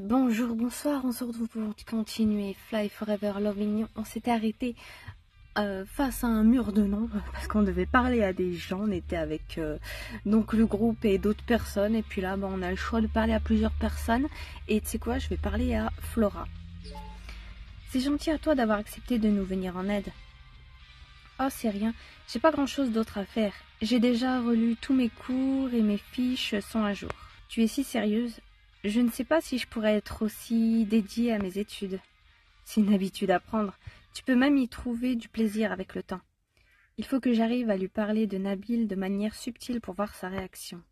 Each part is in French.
Bonjour, bonsoir, on se retrouve pour continuer Fly Forever Loving You. On s'était arrêté face à un mur de non parce qu'on devait parler à des gens. On était avec donc le groupe et d'autres personnes. Et puis là, on a le choix de parler à plusieurs personnes. Et tu sais quoi, je vais parler à Flora. C'est gentil à toi d'avoir accepté de nous venir en aide. Oh, c'est rien, j'ai pas grand chose d'autre à faire. J'ai déjà relu tous mes cours et mes fiches sont à jour. Tu es si sérieuse? Je ne sais pas si je pourrais être aussi dédiée à mes études. C'est une habitude à prendre. Tu peux même y trouver du plaisir avec le temps. Il faut que j'arrive à lui parler de Nabil de manière subtile pour voir sa réaction.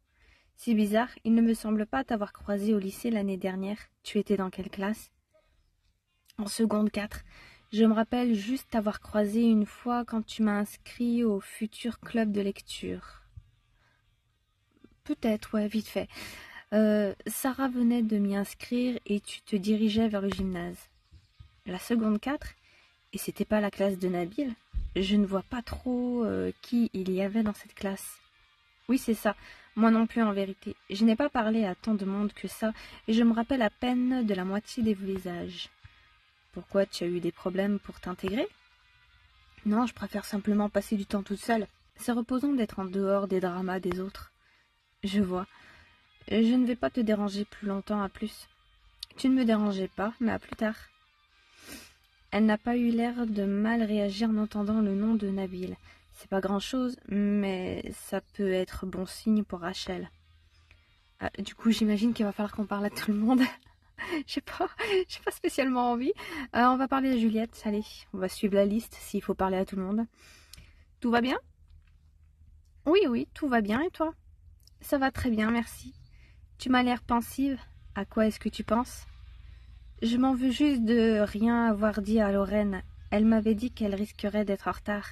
C'est bizarre, il ne me semble pas t'avoir croisé au lycée l'année dernière. Tu étais dans quelle classe? En seconde 4. Je me rappelle juste t'avoir croisé une fois quand tu m'as inscrit au futur club de lecture. Peut-être, ouais, vite fait. Sarah venait de m'y inscrire et tu te dirigeais vers le gymnase. La seconde 4? Et c'était pas la classe de Nabil? Je ne vois pas trop qui il y avait dans cette classe. Oui, c'est ça. Moi non plus en vérité. Je n'ai pas parlé à tant de monde que ça et je me rappelle à peine de la moitié des visages. Pourquoi, tu as eu des problèmes pour t'intégrer? Non, je préfère simplement passer du temps toute seule. C'est reposant d'être en dehors des dramas des autres. Je vois. Je ne vais pas te déranger plus longtemps, à plus. Tu ne me dérangeais pas, mais à plus tard. Elle n'a pas eu l'air de mal réagir en entendant le nom de Nabil. C'est pas grand-chose, mais ça peut être bon signe pour Rachel. Ah, du coup, j'imagine qu'il va falloir qu'on parle à tout le monde. j'ai pas spécialement envie. On va parler à Juliette, allez, on va suivre la liste s'il faut parler à tout le monde. Tout va bien? Oui, oui, tout va bien, et toi? Ça va très bien, merci. Tu m'as l'air pensive. À quoi est-ce que tu penses? Je m'en veux juste de rien avoir dit à Lorraine. Elle m'avait dit qu'elle risquerait d'être en retard.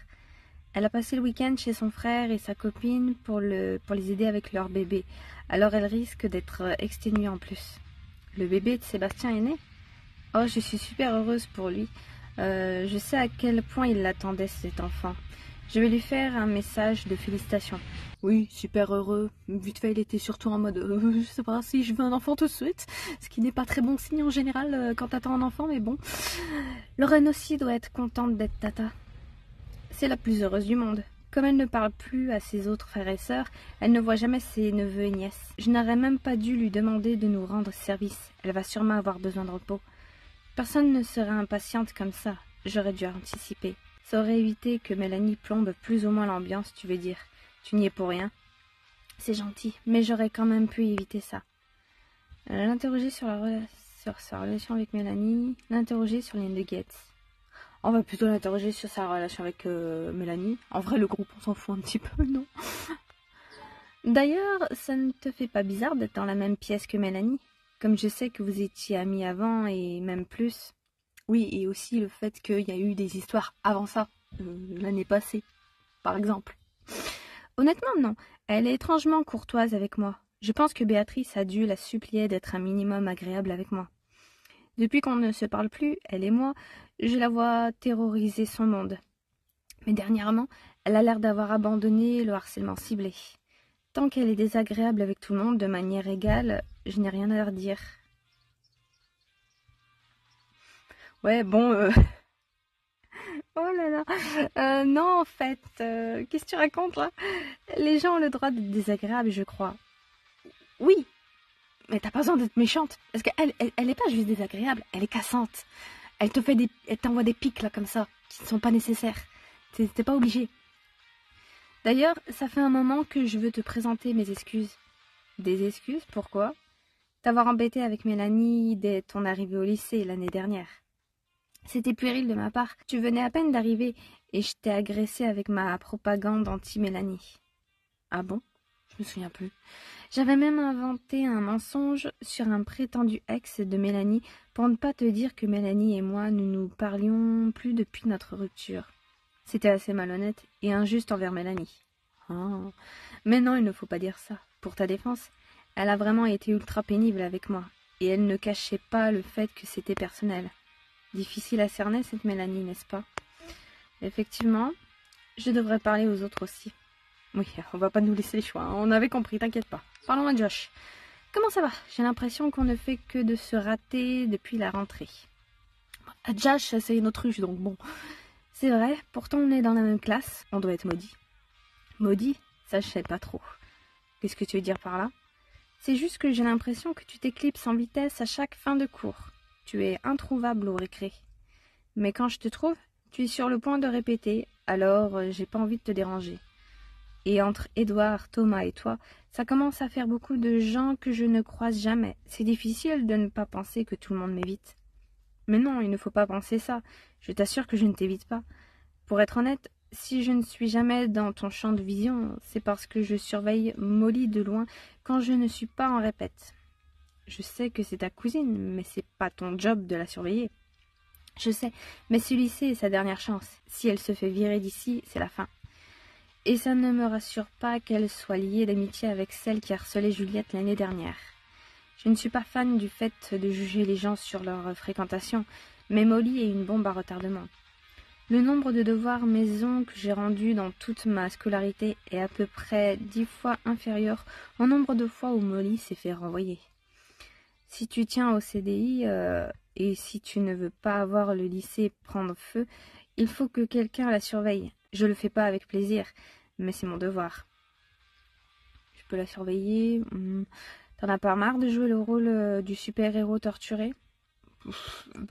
Elle a passé le week-end chez son frère et sa copine pour les aider avec leur bébé. Alors elle risque d'être exténuée en plus. Le bébé de Sébastien est né? Oh, je suis super heureuse pour lui. Je sais à quel point il l'attendait, cet enfant. Je vais lui faire un message de félicitations. Oui, super heureux. Vite fait, il était surtout en mode je sais pas si je veux un enfant tout de suite, ce qui n'est pas très bon signe en général quand t'attends un enfant, mais bon. Lorraine aussi doit être contente d'être tata. C'est la plus heureuse du monde. Comme elle ne parle plus à ses autres frères et sœurs, elle ne voit jamais ses neveux et nièces. Je n'aurais même pas dû lui demander de nous rendre service. Elle va sûrement avoir besoin de repos. Personne ne serait impatiente comme ça. J'aurais dû anticiper. Ça aurait évité que Mélanie plombe plus ou moins l'ambiance, tu veux dire. Tu n'y es pour rien. C'est gentil, mais j'aurais quand même pu éviter ça. L'interroger sur sa relation avec Mélanie, l'interroger sur les nuggets. On va plutôt l'interroger sur sa relation avec Mélanie. En vrai, le groupe, on s'en fout un petit peu, non? D'ailleurs, ça ne te fait pas bizarre d'être dans la même pièce que Mélanie? Comme je sais que vous étiez amis avant, et même plus. Oui, et aussi le fait qu'il y a eu des histoires avant ça, l'année passée, par exemple. Honnêtement, non. Elle est étrangement courtoise avec moi. Je pense que Béatrice a dû la supplier d'être un minimum agréable avec moi. Depuis qu'on ne se parle plus, elle et moi, je la vois terroriser son monde. Mais dernièrement, elle a l'air d'avoir abandonné le harcèlement ciblé. Tant qu'elle est désagréable avec tout le monde de manière égale, je n'ai rien à leur dire. Ouais, bon, oh là là. Non, en fait, qu'est-ce que tu racontes là? Les gens ont le droit d'être désagréables, je crois. Oui, mais t'as pas besoin d'être méchante. Parce qu'elle elle est pas juste désagréable, elle est cassante. Elle t'envoie des pics là comme ça, qui ne sont pas nécessaires. T'es pas obligé. D'ailleurs, ça fait un moment que je veux te présenter mes excuses. Des excuses? Pourquoi? T'avoir embêté avec Mélanie dès ton arrivée au lycée l'année dernière. C'était puéril de ma part. Tu venais à peine d'arriver et je t'ai agressé avec ma propagande anti-Mélanie. Ah bon? Je me souviens plus. J'avais même inventé un mensonge sur un prétendu ex de Mélanie pour ne pas te dire que Mélanie et moi ne nous parlions plus depuis notre rupture. C'était assez malhonnête et injuste envers Mélanie. Oh. Mais non, il ne faut pas dire ça. Pour ta défense, elle a vraiment été ultra pénible avec moi et elle ne cachait pas le fait que c'était personnel. Difficile à cerner cette Mélanie, n'est-ce pas? Effectivement, je devrais parler aux autres aussi. Oui, on va pas nous laisser le choix, hein. On avait compris, t'inquiète pas. Parlons à Josh. Comment ça va? J'ai l'impression qu'on ne fait que de se rater depuis la rentrée. Josh, c'est une autruche, donc bon. C'est vrai, pourtant on est dans la même classe, on doit être maudit. Maudit? Ça, je sais pas trop. Qu'est-ce que tu veux dire par là? C'est juste que j'ai l'impression que tu t'éclipses en vitesse à chaque fin de cours. Tu es introuvable au récré. Mais quand je te trouve, tu es sur le point de répéter, alors j'ai pas envie de te déranger. Et entre Édouard, Thomas et toi, ça commence à faire beaucoup de gens que je ne croise jamais. C'est difficile de ne pas penser que tout le monde m'évite. Mais non, il ne faut pas penser ça. Je t'assure que je ne t'évite pas. Pour être honnête, si je ne suis jamais dans ton champ de vision, c'est parce que je surveille Molly de loin quand je ne suis pas en répète. Je sais que c'est ta cousine, mais c'est pas ton job de la surveiller. Je sais, mais ce lycée est sa dernière chance. Si elle se fait virer d'ici, c'est la fin. Et ça ne me rassure pas qu'elle soit liée d'amitié avec celle qui harcelait Juliette l'année dernière. Je ne suis pas fan du fait de juger les gens sur leur fréquentation, mais Molly est une bombe à retardement. Le nombre de devoirs maison que j'ai rendus dans toute ma scolarité est à peu près 10 fois inférieur au nombre de fois où Molly s'est fait renvoyer. Si tu tiens au CDI et si tu ne veux pas avoir le lycée prendre feu, il faut que quelqu'un la surveille. Je le fais pas avec plaisir, mais c'est mon devoir. Je peux la surveiller. T'en as pas marre de jouer le rôle du super-héros torturé?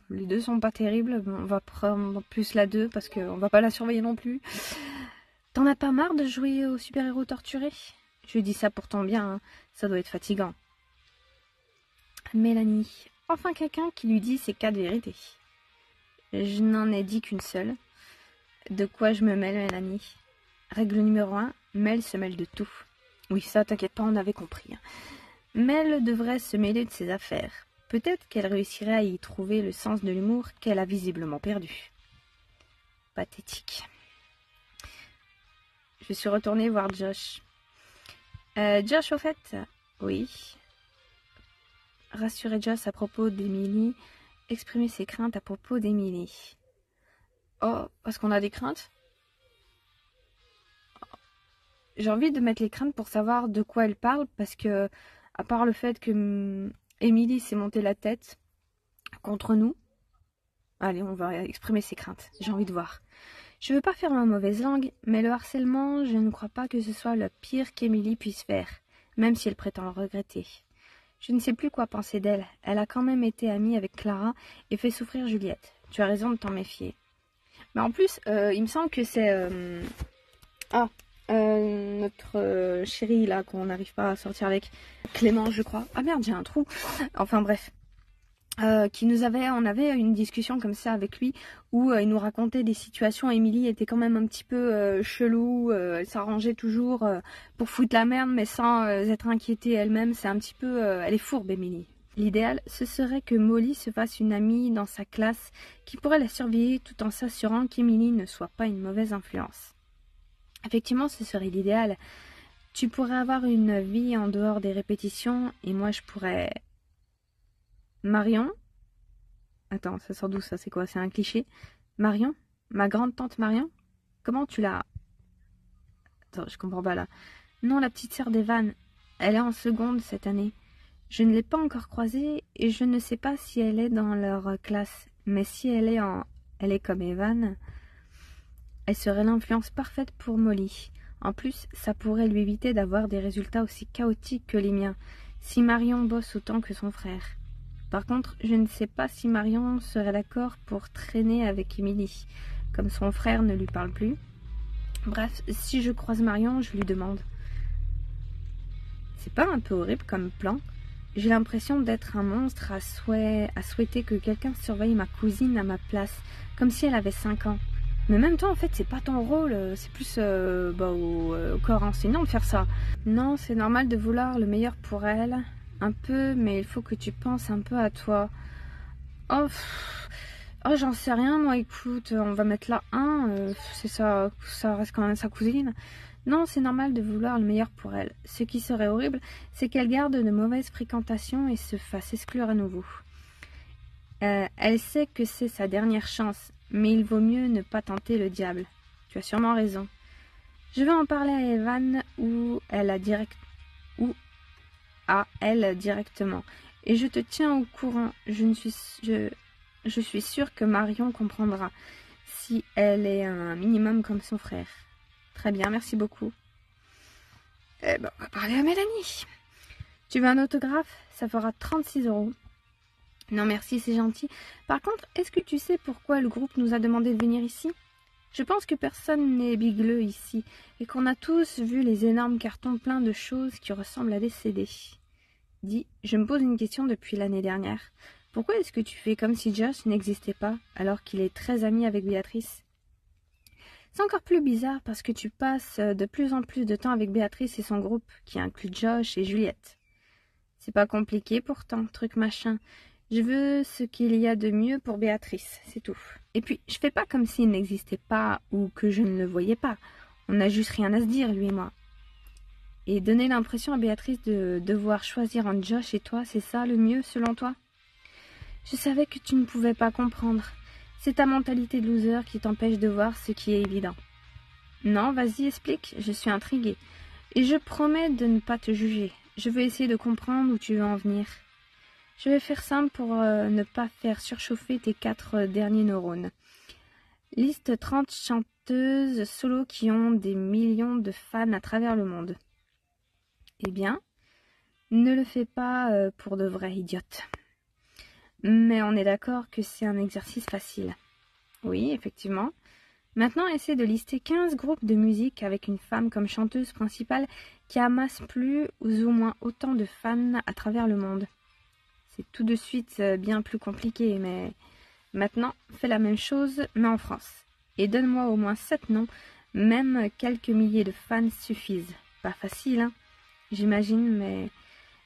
Les deux sont pas terribles. On va prendre plus la 2 parce qu'on va pas la surveiller non plus. T'en as pas marre de jouer au super-héros torturé? Je dis ça pour ton bien, hein. Ça doit être fatigant. Mélanie. Enfin quelqu'un qui lui dit ses 4 vérités. Je n'en ai dit qu'une seule. De quoi je me mêle, Mélanie? Règle numéro 1, Mel se mêle de tout. Oui, ça, t'inquiète pas, on avait compris. Mel devrait se mêler de ses affaires. Peut-être qu'elle réussirait à y trouver le sens de l'humour qu'elle a visiblement perdu. Pathétique. Je suis retournée voir Josh. Josh, au fait? Oui. Rassurer Josh à propos d'Emily. Exprimer ses craintes à propos d'Emily. Oh, parce qu'on a des craintes? J'ai envie de mettre les craintes pour savoir de quoi elle parle, parce que, à part le fait que Emily s'est montée la tête contre nous, allez, on va exprimer ses craintes. J'ai envie de voir. Je veux pas faire ma mauvaise langue, mais le harcèlement, je ne crois pas que ce soit le pire qu'Emily puisse faire, même si elle prétend le regretter. Je ne sais plus quoi penser d'elle. Elle a quand même été amie avec Clara et fait souffrir Juliette. Tu as raison de t'en méfier. Mais en plus, il me semble que c'est... notre chéri là qu'on n'arrive pas à sortir avec Clément, je crois. Ah merde, j'ai un trou. Enfin bref. On avait une discussion comme ça avec lui où il nous racontait des situations. Émilie était quand même un petit peu chelou, elle s'arrangeait toujours pour foutre la merde mais sans être inquiétée elle-même. C'est un petit peu... elle est fourbe, Émilie. L'idéal, ce serait que Molly se fasse une amie dans sa classe qui pourrait la surveiller tout en s'assurant qu'Émilie ne soit pas une mauvaise influence. Effectivement, ce serait l'idéal. Tu pourrais avoir une vie en dehors des répétitions et moi je pourrais... Marion? Attends, ça sort d'où ça? C'est quoi? C'est un cliché? Marion? Ma grande tante Marion? Comment tu l'as... Attends, je comprends pas là. Non, la petite sœur d'Evan. Elle est en seconde cette année. Je ne l'ai pas encore croisée et je ne sais pas si elle est dans leur classe. Mais si elle est comme Evan, elle serait l'influence parfaite pour Molly. En plus, ça pourrait lui éviter d'avoir des résultats aussi chaotiques que les miens, si Marion bosse autant que son frère. Par contre, je ne sais pas si Marion serait d'accord pour traîner avec Émilie, comme son frère ne lui parle plus. Bref, si je croise Marion, je lui demande. C'est pas un peu horrible comme plan? J'ai l'impression d'être un monstre à souhaiter que quelqu'un surveille ma cousine à ma place, comme si elle avait 5 ans. Mais même toi, en fait, c'est pas ton rôle, c'est plus au corps enseignant de faire ça. Non, c'est normal de vouloir le meilleur pour elle, un peu, mais il faut que tu penses un peu à toi. Oh, j'en sais rien, moi, écoute, on va mettre là 1, c'est ça reste quand même sa cousine. Non, c'est normal de vouloir le meilleur pour elle. Ce qui serait horrible, c'est qu'elle garde de mauvaises fréquentations et se fasse exclure à nouveau. Elle sait que c'est sa dernière chance, mais il vaut mieux ne pas tenter le diable. Tu as sûrement raison. Je vais en parler à Evan ou elle a direct... ou à elle directement. Et je te tiens au courant. Je suis sûre que Marion comprendra si elle est un minimum comme son frère. Très bien, merci beaucoup. Eh ben, on va parler à Mélanie. Tu veux un autographe? Ça fera 36 €. Non merci, c'est gentil. Par contre, est-ce que tu sais pourquoi le groupe nous a demandé de venir ici? Je pense que personne n'est bigleux ici, et qu'on a tous vu les énormes cartons pleins de choses qui ressemblent à des CD. Dis, je me pose une question depuis l'année dernière. Pourquoi est-ce que tu fais comme si Josh n'existait pas, alors qu'il est très ami avec Béatrice? C'est encore plus bizarre parce que tu passes de plus en plus de temps avec Béatrice et son groupe, qui inclut Josh et Juliette. C'est pas compliqué pourtant, truc machin. Je veux ce qu'il y a de mieux pour Béatrice, c'est tout. Et puis, je fais pas comme s'il n'existait pas ou que je ne le voyais pas. On n'a juste rien à se dire, lui et moi. Et donner l'impression à Béatrice de devoir choisir entre Josh et toi, c'est ça le mieux selon toi? Je savais que tu ne pouvais pas comprendre. C'est ta mentalité de loser qui t'empêche de voir ce qui est évident. Non, vas-y, explique, je suis intriguée. Et je promets de ne pas te juger. Je veux essayer de comprendre où tu veux en venir. Je vais faire simple pour ne pas faire surchauffer tes 4 derniers neurones. Liste 30 chanteuses solo qui ont des millions de fans à travers le monde. Eh bien, ne le fais pas pour de vrai, idiote. Mais on est d'accord que c'est un exercice facile. Oui, effectivement. Maintenant, essaie de lister 15 groupes de musique avec une femme comme chanteuse principale qui amasse plus ou moins autant de fans à travers le monde. C'est tout de suite bien plus compliqué, mais maintenant, fais la même chose, mais en France. Et donne-moi au moins 7 noms, même quelques milliers de fans suffisent. Pas facile, hein, j'imagine, mais...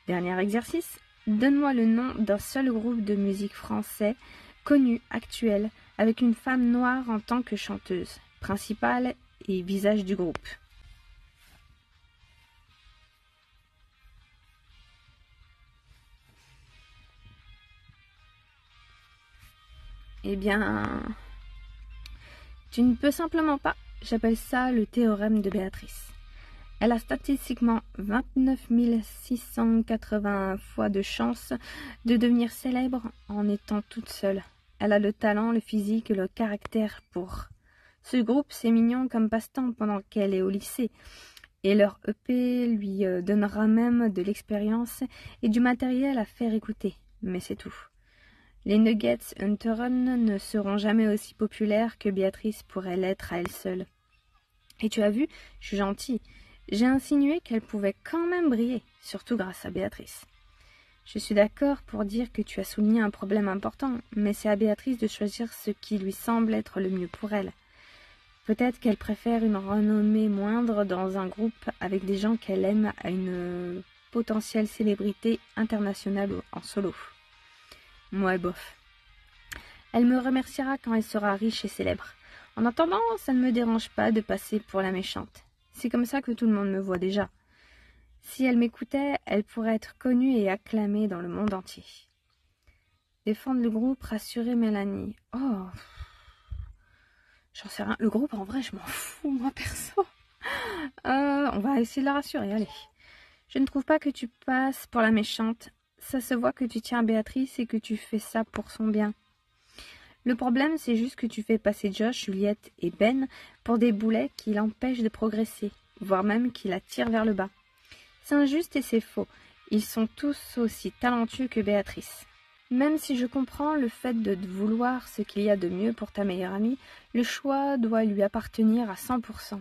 Dernier exercice, donne-moi le nom d'un seul groupe de musique français, connu, actuel, avec une femme noire en tant que chanteuse, principale et visage du groupe. Eh bien, tu ne peux simplement pas. J'appelle ça le théorème de Béatrice. Elle a statistiquement 29 680 fois de chance de devenir célèbre en étant toute seule. Elle a le talent, le physique et le caractère pour. Ce groupe, c'est mignon comme passe-temps pendant qu'elle est au lycée. Et leur EP lui donnera même de l'expérience et du matériel à faire écouter. Mais c'est tout. Les Nuggets Hunterun ne seront jamais aussi populaires que Béatrice pourrait l'être à elle seule. Et tu as vu, je suis gentille. J'ai insinué qu'elle pouvait quand même briller, surtout grâce à Béatrice. Je suis d'accord pour dire que tu as souligné un problème important, mais c'est à Béatrice de choisir ce qui lui semble être le mieux pour elle. Peut-être qu'elle préfère une renommée moindre dans un groupe avec des gens qu'elle aime à une potentielle célébrité internationale en solo. Moi, bof. Elle me remerciera quand elle sera riche et célèbre. En attendant, ça ne me dérange pas de passer pour la méchante. C'est comme ça que tout le monde me voit déjà. Si elle m'écoutait, elle pourrait être connue et acclamée dans le monde entier. Défendre le groupe, rassurer Mélanie. Oh, j'en sais rien. Le groupe, en vrai, je m'en fous, moi, perso. On va essayer de la rassurer, allez. Je ne trouve pas que tu passes pour la méchante. Ça se voit que tu tiens à Béatrice et que tu fais ça pour son bien. Le problème, c'est juste que tu fais passer Josh, Juliette et Ben pour des boulets qui l'empêchent de progresser, voire même qui la tirent vers le bas. C'est injuste et c'est faux. Ils sont tous aussi talentueux que Béatrice. Même si je comprends le fait de vouloir ce qu'il y a de mieux pour ta meilleure amie, le choix doit lui appartenir à 100%.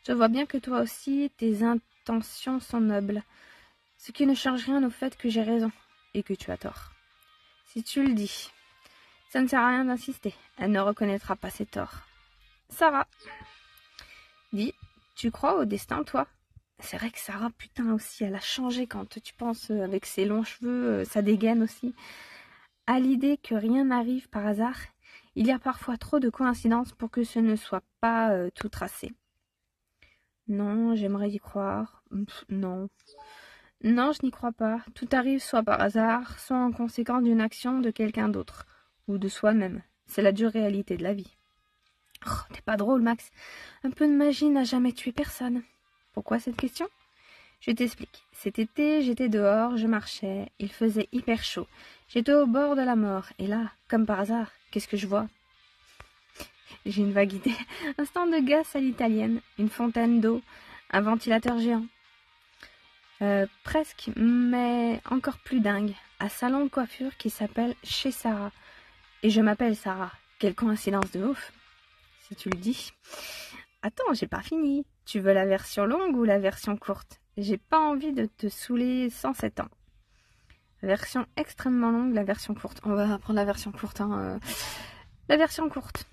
Je vois bien que toi aussi, tes intentions sont nobles, ce qui ne change rien au fait que j'ai raison et que tu as tort. Si tu le dis, ça ne sert à rien d'insister, elle ne reconnaîtra pas ses torts. Sarah, dis, tu crois au destin, toi? C'est vrai que Sarah, putain aussi, elle a changé quand tu penses avec ses longs cheveux, sa dégaine aussi. À l'idée que rien n'arrive par hasard, il y a parfois trop de coïncidences pour que ce ne soit pas tout tracé. Non, j'aimerais y croire. Non. Non, je n'y crois pas. Tout arrive soit par hasard, soit en conséquence d'une action de quelqu'un d'autre, ou de soi-même. C'est la dure réalité de la vie. Oh, t'es pas drôle, Max. Un peu de magie n'a jamais tué personne. Pourquoi cette question? Je t'explique. Cet été, j'étais dehors, je marchais, il faisait hyper chaud. J'étais au bord de la mort, et là, comme par hasard, qu'est-ce que je vois? J'ai une vague idée. Un stand de gaz à l'italienne, une fontaine d'eau, un ventilateur géant. Presque, mais encore plus dingue, un salon de coiffure qui s'appelle Chez Sarah. Et je m'appelle Sarah. Quelle coïncidence de ouf, si tu le dis. Attends, j'ai pas fini. Tu veux la version longue ou la version courte? J'ai pas envie de te saouler 107 ans. Version extrêmement longue, la version courte. On va prendre la version courte. La version courte.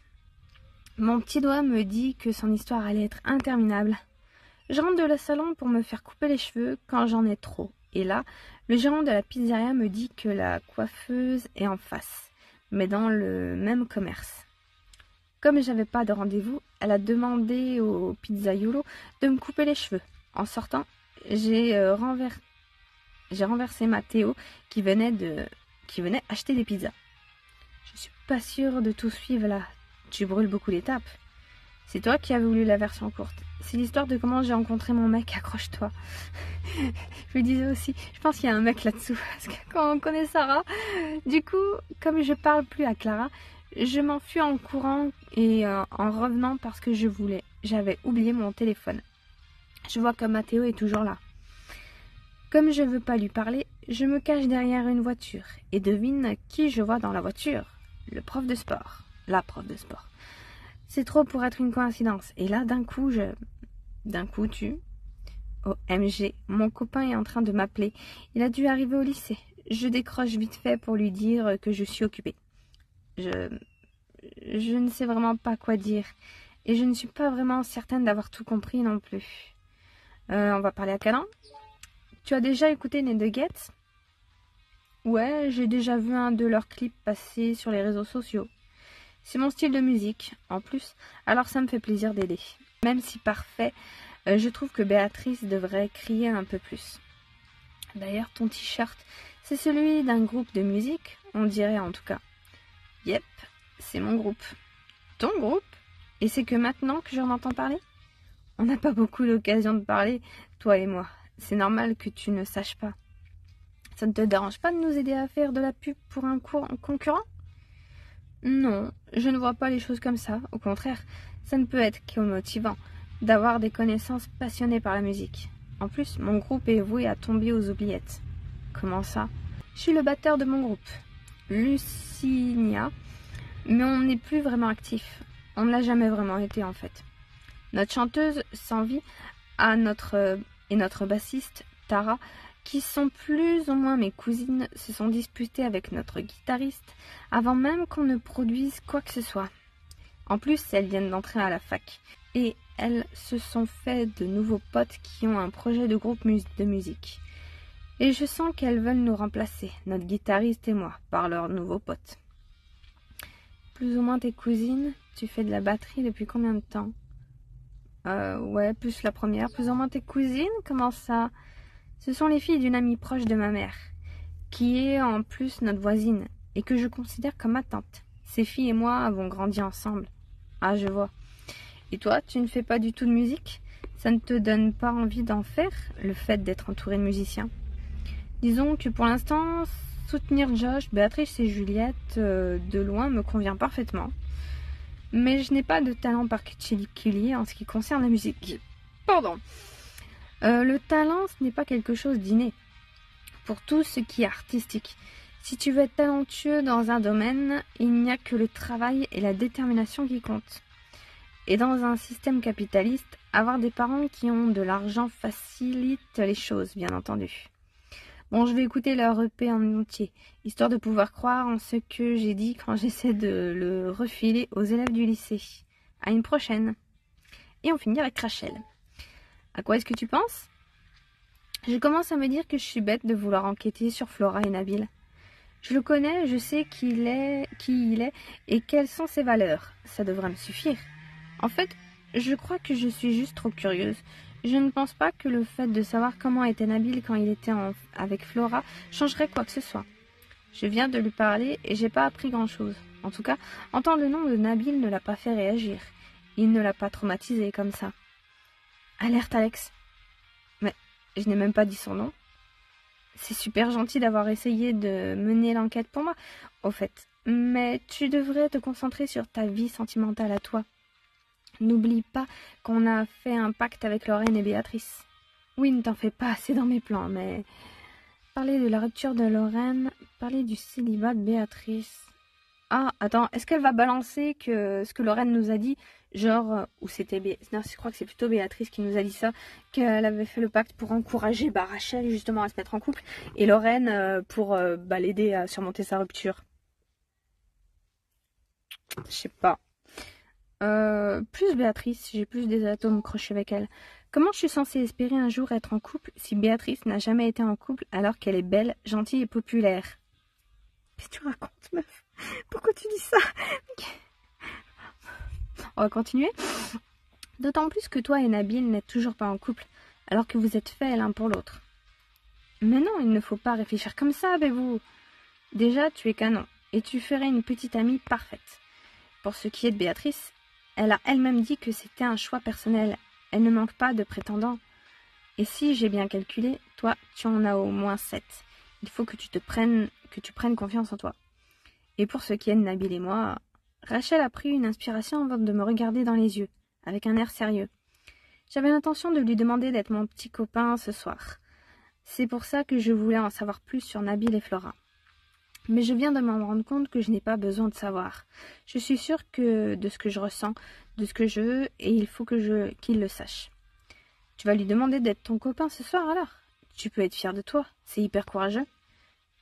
Mon petit doigt me dit que son histoire allait être interminable. Je rentre de le salon pour me faire couper les cheveux quand j'en ai trop. Et là, le gérant de la pizzeria me dit que la coiffeuse est en face, mais dans le même commerce. Comme j'avais pas de rendez-vous, elle a demandé au pizzaiolo de me couper les cheveux. En sortant, j'ai renversé Matteo qui venait acheter des pizzas. Je suis pas sûre de tout suivre là. Tu brûles beaucoup d'étapes. C'est toi qui as voulu la version courte. C'est l'histoire de comment j'ai rencontré mon mec, accroche-toi. Je me disais aussi, je pense qu'il y a un mec là-dessous. Parce que quand on connaît Sarah, du coup, comme je parle plus à Clara, je m'enfuis en courant et en revenant parce que j'avais oublié mon téléphone. Je vois que Matteo est toujours là. Comme je veux pas lui parler, je me cache derrière une voiture et devine qui je vois dans la voiture. Le prof de sport. La prof de sport. C'est trop pour être une coïncidence. Et là, d'un coup, OMG, mon copain est en train de m'appeler. Il a dû arriver au lycée. Je décroche vite fait pour lui dire que je suis occupée. Je ne sais vraiment pas quoi dire. Et je ne suis pas vraiment certaine d'avoir tout compris non plus. On va parler à Calan. Tu as déjà écouté les Nuggets? Ouais, j'ai déjà vu un de leurs clips passer sur les réseaux sociaux. C'est mon style de musique, en plus, alors ça me fait plaisir d'aider. Même si parfait, je trouve que Béatrice devrait crier un peu plus. D'ailleurs, ton t-shirt, c'est celui d'un groupe de musique, on dirait en tout cas. Yep, c'est mon groupe. Ton groupe? Et c'est que maintenant que j'en entends parler? On n'a pas beaucoup l'occasion de parler, toi et moi. C'est normal que tu ne saches pas. Ça ne te dérange pas de nous aider à faire de la pub pour un concurrent? Non, je ne vois pas les choses comme ça. Au contraire, ça ne peut être que motivant d'avoir des connaissances passionnées par la musique. En plus, mon groupe est voué à tomber aux oubliettes. Comment ça? Je suis le batteur de mon groupe, Lucinia, mais on n'est plus vraiment actif. On ne l'a jamais vraiment été en fait. Notre chanteuse, Sanvi, et notre bassiste, Tara, qui sont plus ou moins mes cousines, se sont disputées avec notre guitariste avant même qu'on ne produise quoi que ce soit. En plus, elles viennent d'entrer à la fac et elles se sont fait de nouveaux potes qui ont un projet de groupe de musique. Et je sens qu'elles veulent nous remplacer, notre guitariste et moi, par leurs nouveaux potes. Plus ou moins tes cousines, tu fais de la batterie depuis combien de temps? Ouais, plus la première. Plus ou moins tes cousines? Comment ça? Ce sont les filles d'une amie proche de ma mère, qui est en plus notre voisine, et que je considère comme ma tante. Ces filles et moi avons grandi ensemble. Ah, je vois. Et toi, tu ne fais pas du tout de musique? Ça ne te donne pas envie d'en faire, le fait d'être entouré de musiciens? Disons que pour l'instant, soutenir Josh, Béatrice et Juliette de loin me convient parfaitement. Mais je n'ai pas de talent particulier en ce qui concerne la musique. Pardon. Le talent, ce n'est pas quelque chose d'inné. Pour tout ce qui est artistique, si tu veux être talentueux dans un domaine, il n'y a que le travail et la détermination qui comptent. Et dans un système capitaliste, avoir des parents qui ont de l'argent facilite les choses, bien entendu. Bon, je vais écouter leur EP en entier, histoire de pouvoir croire en ce que j'ai dit quand j'essaie de le refiler aux élèves du lycée. À une prochaine. Et on finit avec Rachel. À quoi est-ce que tu penses? Je commence à me dire que je suis bête de vouloir enquêter sur Flora et Nabil. Je le connais, je sais qui il est et quelles sont ses valeurs. Ça devrait me suffire. En fait, je crois que je suis juste trop curieuse. Je ne pense pas que le fait de savoir comment était Nabil quand il était avec Flora changerait quoi que ce soit. Je viens de lui parler et j'ai pas appris grand-chose. En tout cas, entendre le nom de Nabil ne l'a pas fait réagir. Il ne l'a pas traumatisé comme ça. Alerte, Alex. Mais Je n'ai même pas dit son nom. C'est super gentil d'avoir essayé de mener l'enquête pour moi, au fait. Mais tu devrais te concentrer sur ta vie sentimentale à toi. N'oublie pas qu'on a fait un pacte avec Lorraine et Béatrice. Oui, ne t'en fais pas, c'est dans mes plans, mais... Parler de la rupture de Lorraine, parler du célibat de Béatrice... Ah, attends, est-ce qu'elle va balancer que ce que Lorraine nous a dit, genre, ou c'était non, je crois que c'est plutôt Béatrice qui nous a dit ça, qu'elle avait fait le pacte pour encourager Rachel justement à se mettre en couple, et Lorraine pour l'aider à surmonter sa rupture. Je sais pas. Plus Béatrice, j'ai plus des atomes crochés avec elle. Comment je suis censée espérer un jour être en couple si Béatrice n'a jamais été en couple alors qu'elle est belle, gentille et populaire? Qu'est-ce que tu racontes, meuf? Pourquoi tu dis ça? On va continuer. D'autant plus que toi et Nabil n'êtes toujours pas en couple, alors que vous êtes faits l'un pour l'autre. Mais non, il ne faut pas réfléchir comme ça, Bébou. Déjà, tu es canon, et tu ferais une petite amie parfaite. Pour ce qui est de Béatrice, elle a elle-même dit que c'était un choix personnel. Elle ne manque pas de prétendants. Et si j'ai bien calculé, toi, tu en as au moins 7. Il faut que tu prennes confiance en toi. Et pour ce qui est de Nabil et moi, Rachel a pris une inspiration avant de me regarder dans les yeux, avec un air sérieux. J'avais l'intention de lui demander d'être mon petit copain ce soir. C'est pour ça que je voulais en savoir plus sur Nabil et Flora. Mais je viens de m'en rendre compte que je n'ai pas besoin de savoir. Je suis sûre que de ce que je ressens, de ce que je veux, et il faut qu'il le sache. Tu vas lui demander d'être ton copain ce soir alors? Tu peux être fier de toi, c'est hyper courageux.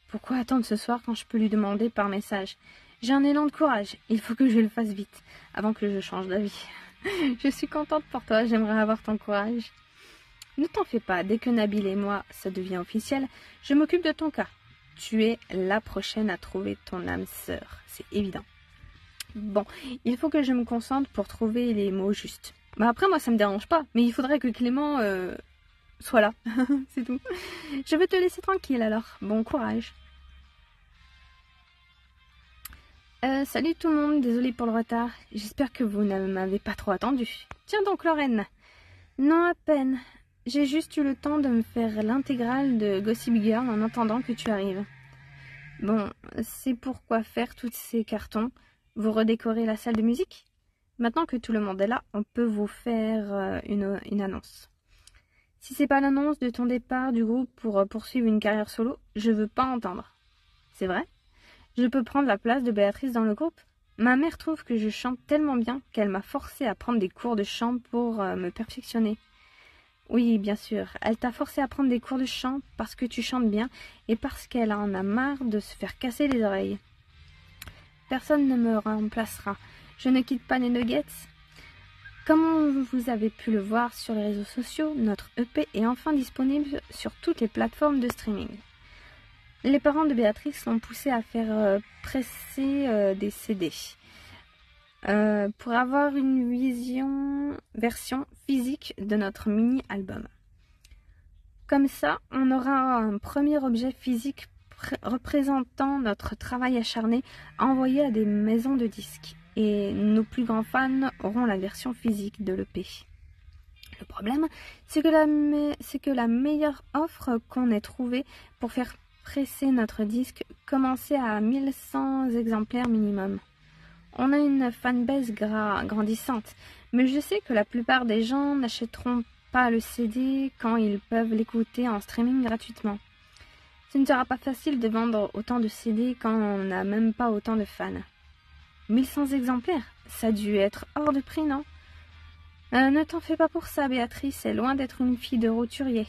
Pourquoi attendre ce soir quand je peux lui demander par message? J'ai un élan de courage, il faut que je le fasse vite, avant que je change d'avis. Je suis contente pour toi, j'aimerais avoir ton courage. Ne t'en fais pas, dès que Nabil et moi, ça devient officiel, je m'occupe de ton cas. Tu es la prochaine à trouver ton âme sœur, c'est évident. Bon, il faut que je me concentre pour trouver les mots justes. Après, moi, ça me dérange pas, mais il faudrait que Clément soit là, c'est tout. Je veux te laisser tranquille alors, bon courage. Salut tout le monde, désolée pour le retard, j'espère que vous ne m'avez pas trop attendu. Tiens donc Lorraine. Non, à peine. J'ai juste eu le temps de me faire l'intégrale de Gossip Girl en attendant que tu arrives. Bon, c'est pourquoi faire tous ces cartons. Vous redécorez la salle de musique? Maintenant que tout le monde est là, on peut vous faire une annonce. Si c'est pas l'annonce de ton départ du groupe pour poursuivre une carrière solo, je veux pas entendre. C'est vrai? Je peux prendre la place de Béatrice dans le groupe? Ma mère trouve que je chante tellement bien qu'elle m'a forcée à prendre des cours de chant pour me perfectionner. Oui, bien sûr, elle t'a forcé à prendre des cours de chant parce que tu chantes bien et parce qu'elle en a marre de se faire casser les oreilles. Personne ne me remplacera. Je ne quitte pas les Nuggets. Comme vous avez pu le voir sur les réseaux sociaux, notre EP est enfin disponible sur toutes les plateformes de streaming. Les parents de Béatrice l'ont poussée à faire presser des CD pour avoir une version physique de notre mini-album. Comme ça, on aura un premier objet physique représentant notre travail acharné à envoyer à des maisons de disques. Et nos plus grands fans auront la version physique de l'EP. Le problème, c'est que la meilleure offre qu'on ait trouvée pour faire presser notre disque commençait à 1100 exemplaires minimum. On a une fanbase grandissante, mais je sais que la plupart des gens n'achèteront pas le CD quand ils peuvent l'écouter en streaming gratuitement. Ce ne sera pas facile de vendre autant de CD quand on n'a même pas autant de fans. 1100 exemplaires, ça a dû être hors de prix, non? Ne t'en fais pas pour ça, Béatrice est loin d'être une fille de roturier.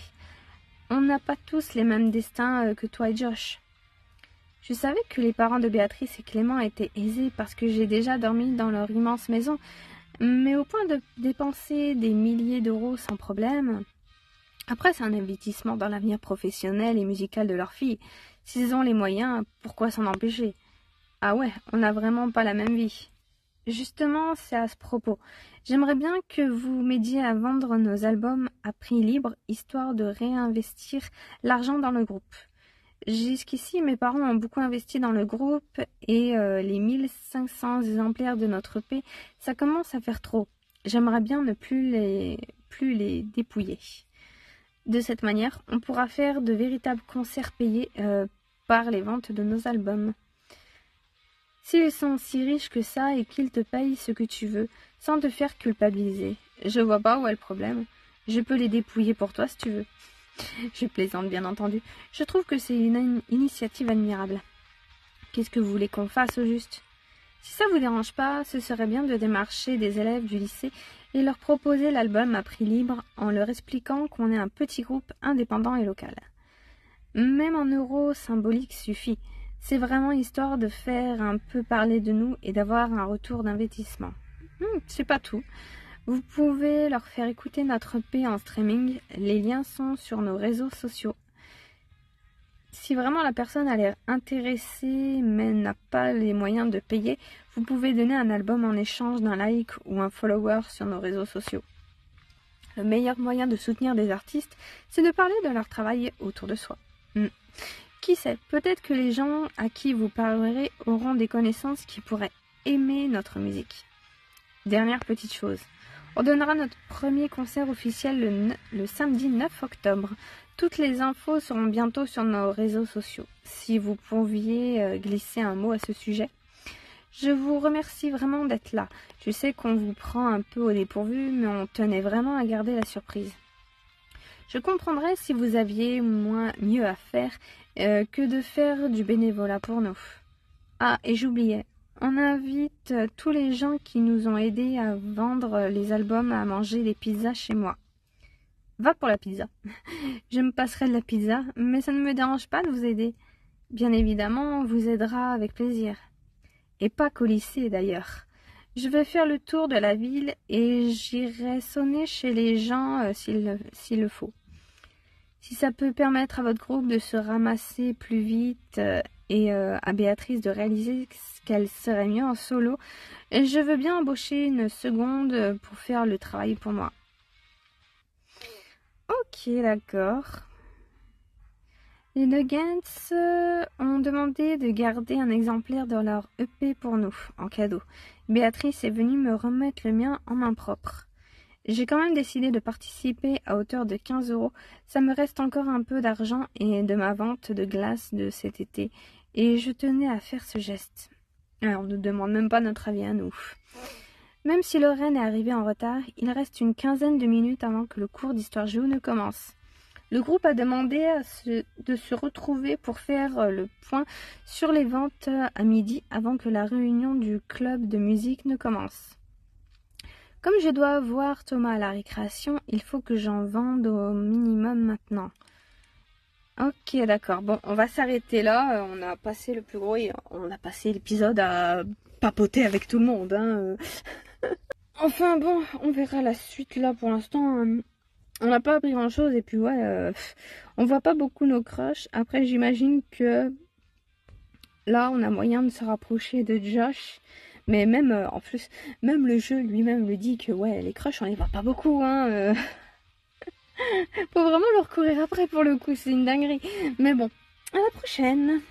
On n'a pas tous les mêmes destins que toi et Josh. Je savais que les parents de Béatrice et Clément étaient aisés parce que j'ai déjà dormi dans leur immense maison, mais au point de dépenser des milliers d'euros sans problème. Après, c'est un investissement dans l'avenir professionnel et musical de leur fille. S'ils ont les moyens, pourquoi s'en empêcher? Ah ouais, on n'a vraiment pas la même vie. Justement, c'est à ce propos. J'aimerais bien que vous m'aidiez à vendre nos albums à prix libre, histoire de réinvestir l'argent dans le groupe. Jusqu'ici, mes parents ont beaucoup investi dans le groupe et les 1500 exemplaires de notre EP, ça commence à faire trop. J'aimerais bien ne plus les dépouiller. De cette manière, on pourra faire de véritables concerts payés par les ventes de nos albums. S'ils sont si riches que ça et qu'ils te payent ce que tu veux, sans te faire culpabiliser, je vois pas où est le problème. Je peux les dépouiller pour toi si tu veux. Je plaisante bien entendu. Je trouve que c'est une initiative admirable. Qu'est-ce que vous voulez qu'on fasse au juste? Si ça vous dérange pas, ce serait bien de démarcher des élèves du lycée et leur proposer l'album à prix libre en leur expliquant qu'on est un petit groupe indépendant et local. Même un euro symbolique suffit. C'est vraiment histoire de faire un peu parler de nous et d'avoir un retour d'investissement. C'est pas tout. Vous pouvez leur faire écouter notre EP en streaming. Les liens sont sur nos réseaux sociaux. Si vraiment la personne a l'air intéressée mais n'a pas les moyens de payer, vous pouvez donner un album en échange d'un like ou un follower sur nos réseaux sociaux. Le meilleur moyen de soutenir des artistes, c'est de parler de leur travail autour de soi. Qui sait, peut-être que les gens à qui vous parlerez auront des connaissances qui pourraient aimer notre musique. Dernière petite chose, on donnera notre premier concert officiel le samedi 9 octobre. Toutes les infos seront bientôt sur nos réseaux sociaux. Si vous pouviez glisser un mot à ce sujet. Je vous remercie vraiment d'être là. Je sais qu'on vous prend un peu au dépourvu, mais on tenait vraiment à garder la surprise. Je comprendrais si vous aviez mieux à faire que de faire du bénévolat pour nous. Ah, et j'oubliais, on invite tous les gens qui nous ont aidés à vendre les albums à manger des pizzas chez moi. Va pour la pizza. Je me passerai de la pizza, mais ça ne me dérange pas de vous aider. Bien évidemment, on vous aidera avec plaisir. Et pas qu'au lycée d'ailleurs. Je vais faire le tour de la ville et j'irai sonner chez les gens s'il le faut. Si ça peut permettre à votre groupe de se ramasser plus vite et à Béatrice de réaliser qu'elle serait mieux en solo, je veux bien embaucher une seconde pour faire le travail pour moi. Ok, d'accord. Les Nuggets ont demandé de garder un exemplaire de leur EP pour nous, en cadeau. Béatrice est venue me remettre le mien en main propre. J'ai quand même décidé de participer à hauteur de 15 €. Ça me reste encore un peu d'argent et de ma vente de glace de cet été. Et je tenais à faire ce geste. Alors, on ne demande même pas notre avis à nous. Même si Lorraine est arrivée en retard, il reste une quinzaine de minutes avant que le cours d'histoire géo ne commence. Le groupe a demandé de se retrouver pour faire le point sur les ventes à midi avant que la réunion du club de musique ne commence. Comme je dois voir Thomas à la récréation, il faut que j'en vende au minimum maintenant. Ok, d'accord. Bon, on va s'arrêter là. On a passé le plus gros et on a passé l'épisode à papoter avec tout le monde. Enfin bon, on verra la suite là pour l'instant. On n'a pas appris grand chose et puis ouais, on voit pas beaucoup nos crushs. Après, j'imagine que là, on a moyen de se rapprocher de Josh. Mais même, en plus, même le jeu lui-même le dit que ouais, les crushs, on les voit pas beaucoup, Faut vraiment leur courir après pour le coup, c'est une dinguerie. Mais bon, à la prochaine.